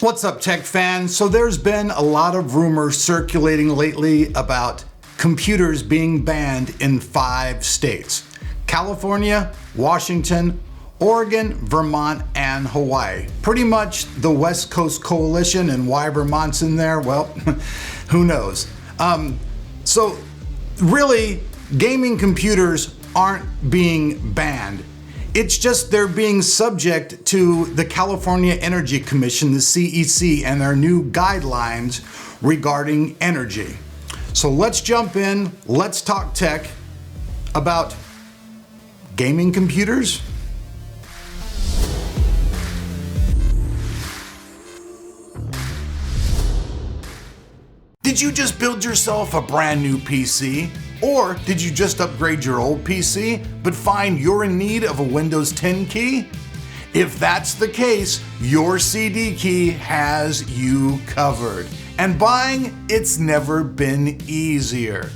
What's up, tech fans? So there's been a lot of rumors circulating lately about computers being banned in 5 states: California, Washington, Oregon, Vermont, and Hawaii. Pretty much the West Coast Coalition, and why Vermont's in there, well, who knows? So really, gaming computers aren't being banned. It's just they're being subject to the California Energy Commission, the CEC, and their new guidelines regarding energy. So let's jump in, let's talk tech about gaming computers. Did you just build yourself a brand new PC? Or did you just upgrade your old PC, but find you're in need of a Windows 10 key? If that's the case, your CD Key has you covered. And buying, it's never been easier.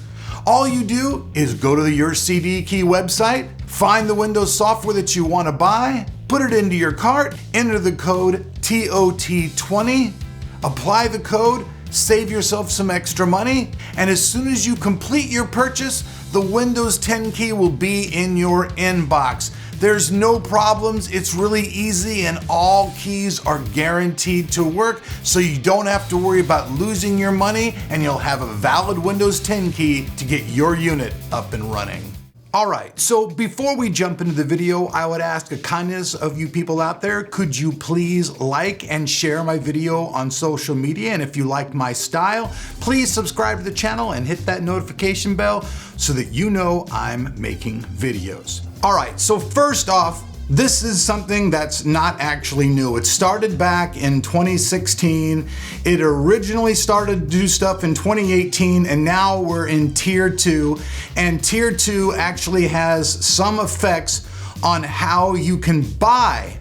All you do is go to the Your CD Key website, find the Windows software that you want to buy, put it into your cart, enter the code TOT20, apply the code, save yourself some extra money, and as soon as you complete your purchase, the Windows 10 key will be in your inbox. There's no problems, it's really easy, and all keys are guaranteed to work, so you don't have to worry about losing your money, and you'll have a valid Windows 10 key to get your unit up and running. Alright, so before we jump into the video, I would ask a kindness of you people out there. Could you please like and share my video on social media? And if you like my style, please subscribe to the channel and hit that notification bell so that you know I'm making videos. Alright, so first off, this is something that's not actually new. It started back in 2016. It originally started to do stuff in 2018, and now we're in Tier 2. And Tier 2 actually has some effects on how you can buy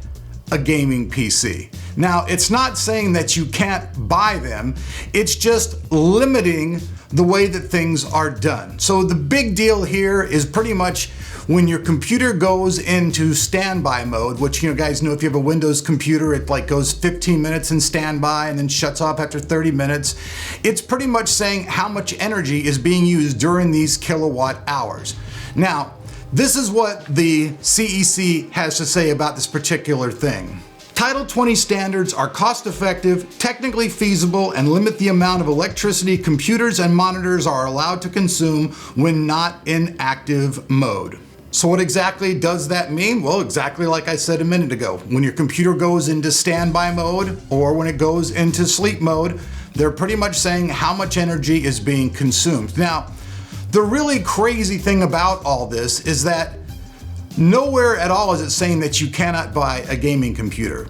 a gaming PC. Now, it's not saying that you can't buy them, it's just limiting the way that things are done. So the big deal here is pretty much when your computer goes into standby mode, which you guys know if you have a Windows computer, it like goes 15 minutes in standby and then shuts off after 30 minutes. It's pretty much saying how much energy is being used during these kilowatt hours. Now, this is what the CEC has to say about this particular thing. Title 20 standards are cost-effective, technically feasible, and limit the amount of electricity computers and monitors are allowed to consume when not in active mode. So what exactly does that mean? Well, exactly like I said a minute ago. When your computer goes into standby mode or when it goes into sleep mode, they're pretty much saying how much energy is being consumed. Now, the really crazy thing about all this is that nowhere at all is it saying that you cannot buy a gaming computer.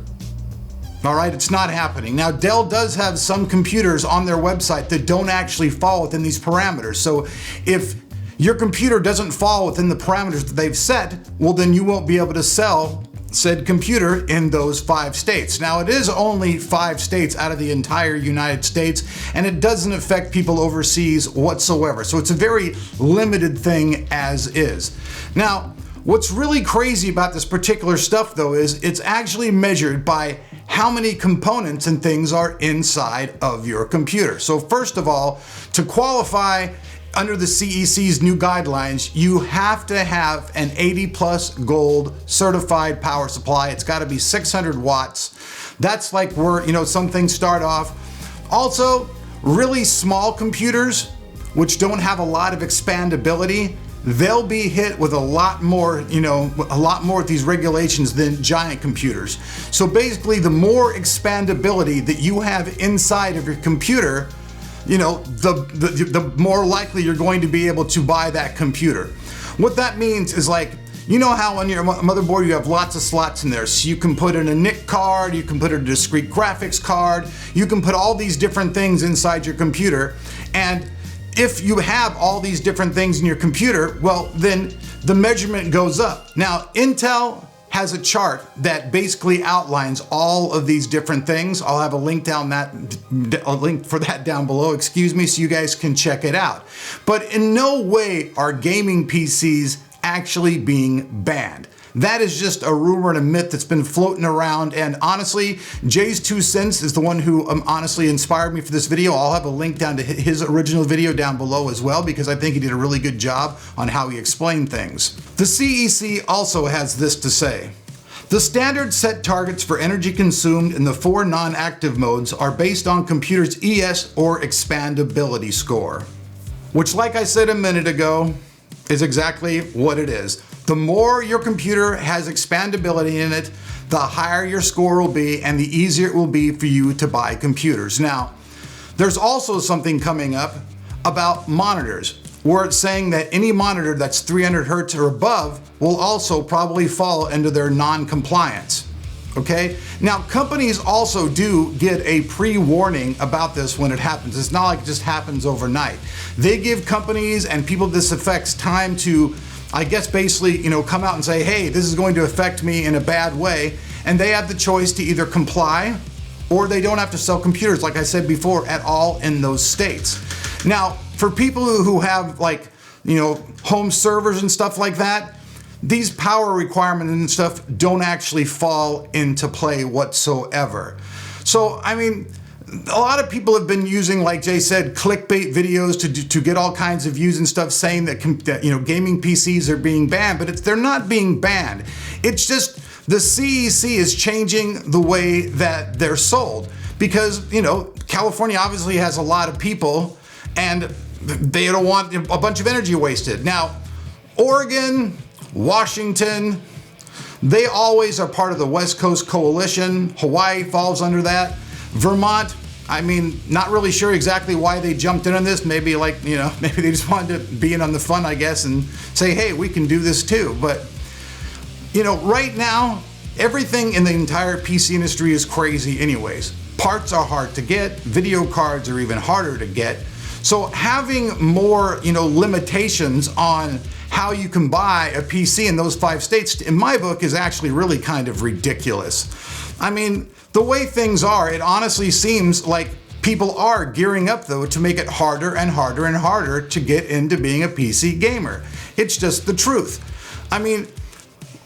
All right, it's not happening. Now, Dell does have some computers on their website that don't actually fall within these parameters. So if your computer doesn't fall within the parameters that they've set, well, then you won't be able to sell said computer in those 5 states. Now, it is only 5 states out of the entire United States, and it doesn't affect people overseas whatsoever. So it's a very limited thing as is. Now, what's really crazy about this particular stuff, though, is it's actually measured by how many components and things are inside of your computer. So first of all, to qualify under the CEC's new guidelines, you have to have an 80+ gold certified power supply. It's got to be 600 watts. That's like where, some things start off. Also, really small computers, which don't have a lot of expandability, they'll be hit with a lot more of these regulations than giant computers. So basically, the more expandability that you have inside of your computer, the more likely you're going to be able to buy that computer. What that means is like, you know how on your motherboard you have lots of slots in there. So you can put in a NIC card, you can put in a discrete graphics card, you can put all these different things inside your computer. And if you have all these different things in your computer, well, then the measurement goes up. Now, Intel has a chart that basically outlines all of these different things. I'll have a link for that down below, so you guys can check it out. But in no way are gaming PCs actually being banned. that is just a rumor and a myth that's been floating around. And honestly, Jay's 2 cents is the one who honestly inspired me for this video. I'll have a link down to his original video down below as well, because I think he did a really good job on how he explained things. The CEC also has this to say. The standard set targets for energy consumed in the 4 non-active modes are based on computer's ES or expandability score, which, like I said a minute ago, is exactly what it is. The more your computer has expandability in it, the higher your score will be and the easier it will be for you to buy computers. Now, there's also something coming up about monitors, where it's saying that any monitor that's 300 hertz or above will also probably fall into their non-compliance. Okay? Now, companies also do get a pre-warning about this when it happens. It's not like it just happens overnight. They give companies and people this affects time to, I guess, basically, come out and say, hey, this is going to affect me in a bad way. And they have the choice to either comply or they don't have to sell computers, like I said before, at all in those states. Now, for people who have home servers and stuff like that, these power requirements and stuff don't actually fall into play whatsoever. So, I mean, a lot of people have been using, like Jay said, clickbait videos to get all kinds of views and stuff, saying that gaming PCs are being banned, but they're not being banned. It's just the CEC is changing the way that they're sold, because California obviously has a lot of people and they don't want a bunch of energy wasted. Now, Oregon, Washington, they always are part of the West Coast Coalition. Hawaii falls under that. Vermont, I mean, not really sure exactly why they jumped in on this. Maybe maybe they just wanted to be in on the fun, I guess, and say, hey, we can do this too. But, right now, everything in the entire PC industry is crazy anyways. Parts are hard to get. Video cards are even harder to get. So having more, limitations on how you can buy a PC in those 5 states, in my book, is actually really kind of ridiculous. I mean, the way things are, it honestly seems like people are gearing up, though, to make it harder and harder and harder to get into being a PC gamer. It's just the truth. I mean,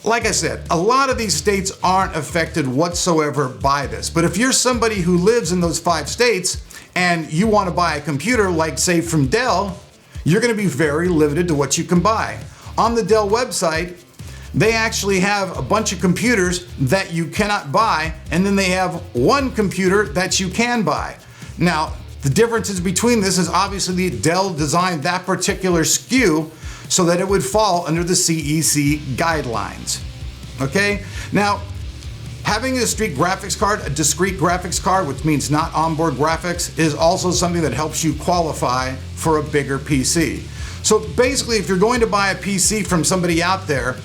like I said, a lot of these states aren't affected whatsoever by this. But if you're somebody who lives in those 5 states and you want to buy a computer, like say from Dell, you're going to be very limited to what you can buy. On the Dell website, they actually have a bunch of computers that you cannot buy, and then they have one computer that you can buy. Now, the differences between this is obviously Dell designed that particular SKU so that it would fall under the CEC guidelines. Okay? Now, having a discrete graphics card, which means not onboard graphics, is also something that helps you qualify for a bigger PC. So basically, if you're going to buy a PC from somebody out there,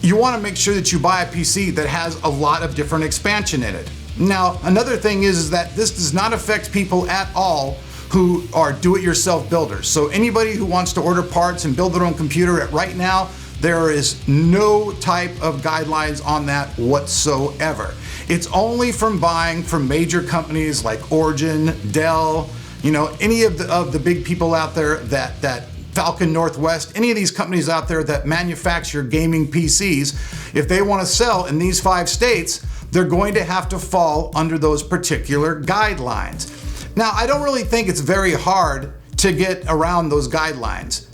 you want to make sure that you buy a PC that has a lot of different expansion in it. Now, another thing is that this does not affect people at all who are do-it-yourself builders. So anybody who wants to order parts and build their own computer, right now, there is no type of guidelines on that whatsoever. It's only from buying from major companies like Origin, Dell, any of the big people out there, that Falcon Northwest, any of these companies out there that manufacture gaming PCs. If they want to sell in these 5 states, they're going to have to fall under those particular guidelines. Now, I don't really think it's very hard to get around those guidelines.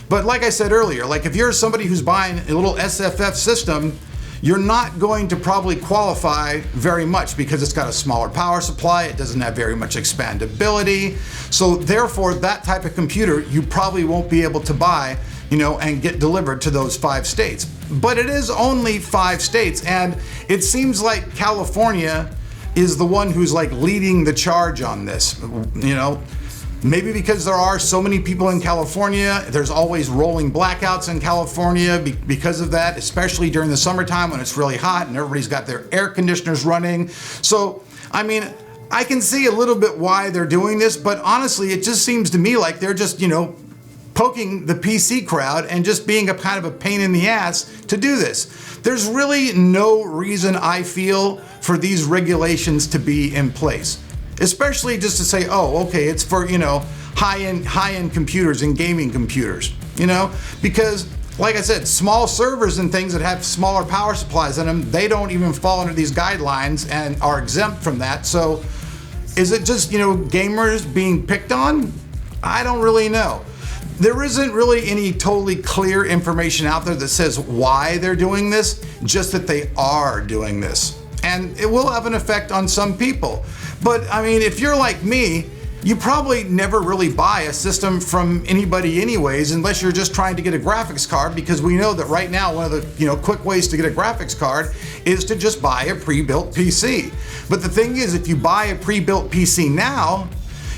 But like I said earlier, like if you're somebody who's buying a little SFF system, you're not going to probably qualify very much because it's got a smaller power supply, it doesn't have very much expandability. So therefore, that type of computer you probably won't be able to buy, and get delivered to those 5 states. But it is only 5 states, and it seems like California is the one who's like leading the charge on this, Maybe because there are so many people in California, there's always rolling blackouts in California because of that, especially during the summertime when it's really hot and everybody's got their air conditioners running. So, I mean, I can see a little bit why they're doing this, but honestly, it just seems to me like they're just, poking the PC crowd and just being a kind of a pain in the ass to do this. There's really no reason, I feel, for these regulations to be in place. Especially just to say, oh, okay, it's for, high-end computers and gaming computers, because like I said, small servers and things that have smaller power supplies in them, they don't even fall under these guidelines and are exempt from that. So is it just, gamers being picked on? I don't really know. There isn't really any totally clear information out there that says why they're doing this, just that they are doing this. And it will have an effect on some people. But I mean, if you're like me, you probably never really buy a system from anybody anyways, unless you're just trying to get a graphics card, because we know that right now one of the quick ways to get a graphics card is to just buy a pre-built PC. But the thing is, if you buy a pre-built PC now,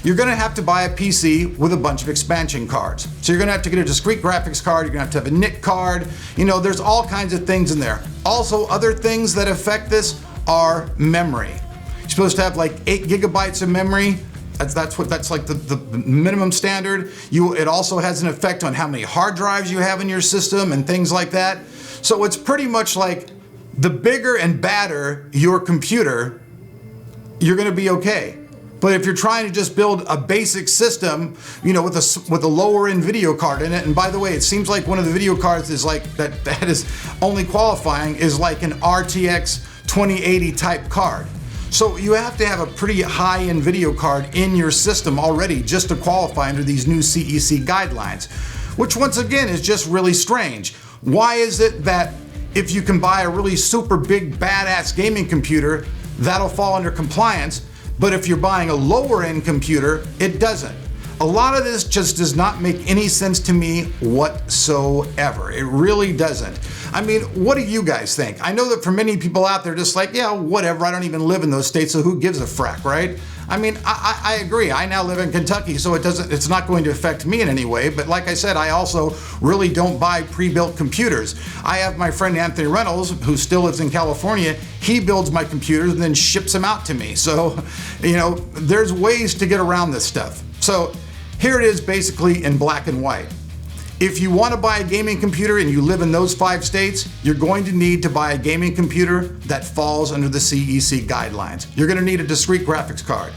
you're gonna have to buy a PC with a bunch of expansion cards. So you're gonna have to get a discrete graphics card, you're gonna have to have a NIC card, there's all kinds of things in there. Also, other things that affect this are memory. You're supposed to have like 8 gigabytes of memory. That's like the minimum standard. It also has an effect on how many hard drives you have in your system and things like that. So it's pretty much like the bigger and badder your computer, you're gonna be okay. But if you're trying to just build a basic system, with a lower end video card in it, and by the way, it seems like one of the video cards is like that is only qualifying is like an RTX 2080 type card. So you have to have a pretty high-end video card in your system already just to qualify under these new CEC guidelines, which once again is just really strange. Why is it that if you can buy a really super big badass gaming computer, that'll fall under compliance, but if you're buying a lower-end computer, it doesn't? A lot of this just does not make any sense to me whatsoever. It really doesn't. I mean, what do you guys think? I know that for many people out there, just like, yeah, whatever, I don't even live in those states, so who gives a frack, right? I mean, I agree. I now live in Kentucky, so it's not going to affect me in any way. But like I said, I also really don't buy pre-built computers. I have my friend Anthony Reynolds, who still lives in California. He builds my computers and then ships them out to me. So, there's ways to get around this stuff. So here it is basically in black and white. If you want to buy a gaming computer and you live in those 5 states, you're going to need to buy a gaming computer that falls under the CEC guidelines. You're going to need a discrete graphics card,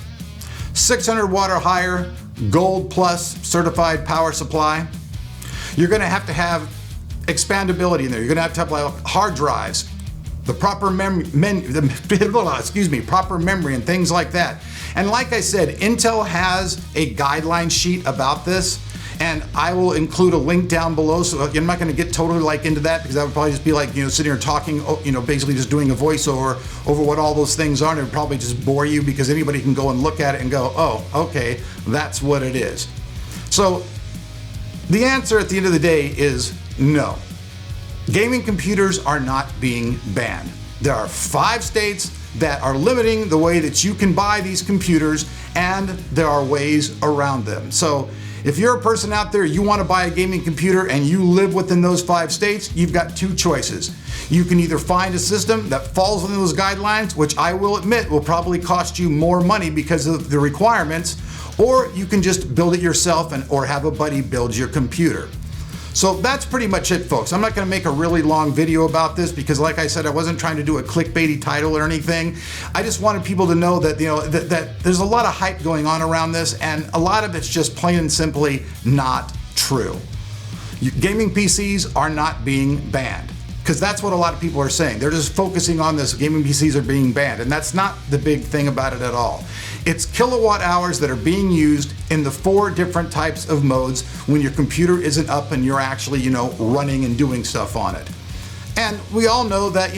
600 watt or higher, Gold Plus certified power supply. You're going to have expandability in there. You're going to have like hard drives, the proper proper memory and things like that. And like I said, Intel has a guideline sheet about this, and I will include a link down below. So I'm not going to get totally into that, because that would probably just be like, sitting here talking, basically just doing a voiceover over what all those things are, and it would probably just bore you, because anybody can go and look at it and go, oh, okay, that's what it is. So the answer at the end of the day is no. Gaming computers are not being banned. There are 5 states that are limiting the way that you can buy these computers, and there are ways around them. So if you're a person out there, you want to buy a gaming computer and you live within those 5 states, you've got 2 choices. You can either find a system that falls within those guidelines, which I will admit will probably cost you more money because of the requirements, or you can just build it yourself or have a buddy build your computer. So that's pretty much it, folks. I'm not going to make a really long video about this, because like I said, I wasn't trying to do a clickbaity title or anything. I just wanted people to know that, that there's a lot of hype going on around this, and a lot of it's just plain and simply not true. Gaming PCs are not being banned, because that's what a lot of people are saying. They're just focusing on this, gaming PCs are being banned, and that's not the big thing about it at all. It's kilowatt hours that are being used in the 4 different types of modes when your computer isn't up and you're actually, running and doing stuff on it. And we all know that,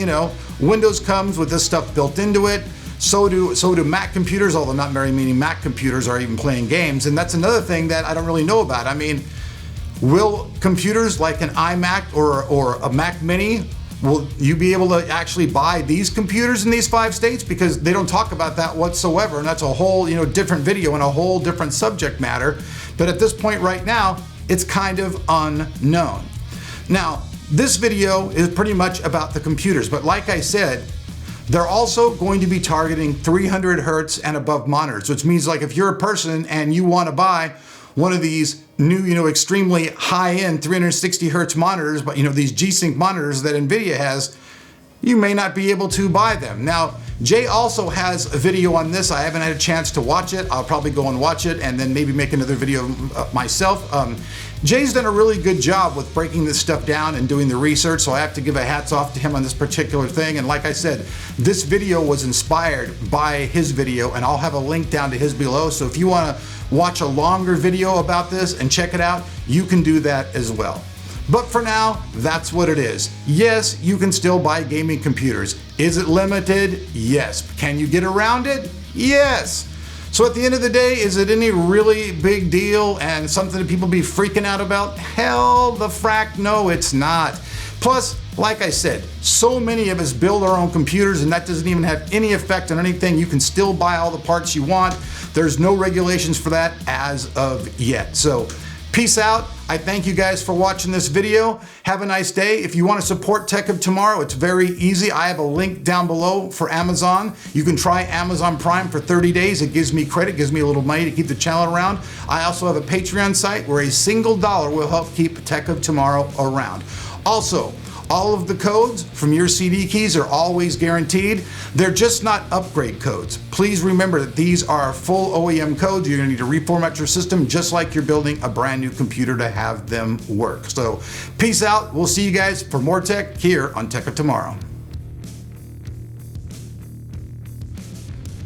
Windows comes with this stuff built into it. So do Mac computers, although not very many Mac computers are even playing games. And that's another thing that I don't really know about. I mean, will computers like an iMac or a Mac Mini, will you be able to actually buy these computers in these 5 states? Because they don't talk about that whatsoever, and that's a whole different video and a whole different subject matter. But at this point right now, it's kind of unknown. Now, this video is pretty much about the computers, but like I said, they're also going to be targeting 300 hertz and above monitors, which means like if you're a person and you want to buy one of these new, extremely high-end 360 hertz monitors, but these G-Sync monitors that NVIDIA has, you may not be able to buy them. Now, Jay also has a video on this. I haven't had a chance to watch it. I'll probably go and watch it and then maybe make another video myself. Jay's done a really good job with breaking this stuff down and doing the research, so I have to give a hats off to him on this particular thing. And like I said, this video was inspired by his video, and I'll have a link down to his below. So if you want to watch a longer video about this and check it out, you can do that as well. But for now, that's what it is. Yes, you can still buy gaming computers. Is it limited? Yes. Can you get around it? Yes. So at the end of the day, is it any really big deal and something that people be freaking out about? Hell the frack no, it's not. Plus, like I said, so many of us build our own computers and that doesn't even have any effect on anything. You can still buy all the parts you want. There's no regulations for that as of yet. So peace out. I thank you guys for watching this video. Have a nice day. If you want to support Tech of Tomorrow, it's very easy. I have a link down below for Amazon. You can try Amazon Prime for 30 days. It gives me credit, gives me a little money to keep the channel around. I also have a Patreon site where a single dollar will help keep Tech of Tomorrow around. Also, all of the codes from your CD keys are always guaranteed. They're just not upgrade codes. Please remember that these are full OEM codes. You're gonna need to reformat your system just like you're building a brand new computer to have them work. So peace out. We'll see you guys for more tech here on Tech of Tomorrow.